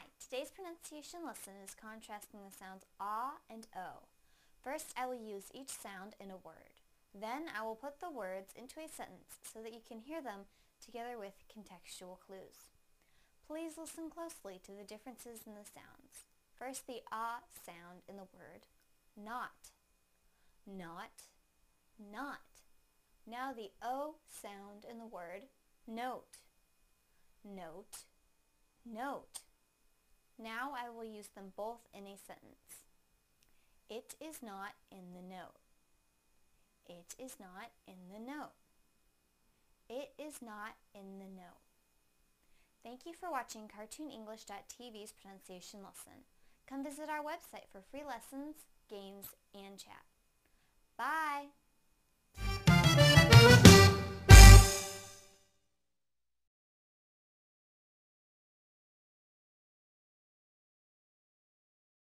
Hi, today's pronunciation lesson is contrasting the sounds ah and o. First, I will use each sound in a word. Then I will put the words into a sentence so that you can hear them together with contextual clues. Please listen closely to the differences in the sounds. First, the ah sound in the word not. Not, not. Now the o sound in the word note. Note, note. Now I will use them both in a sentence. It is not in the note. It is not in the note. It is not in the note. Thank you for watching CartoonEnglish.tv's pronunciation lesson. Come visit our website for free lessons, games, and chat. Bye!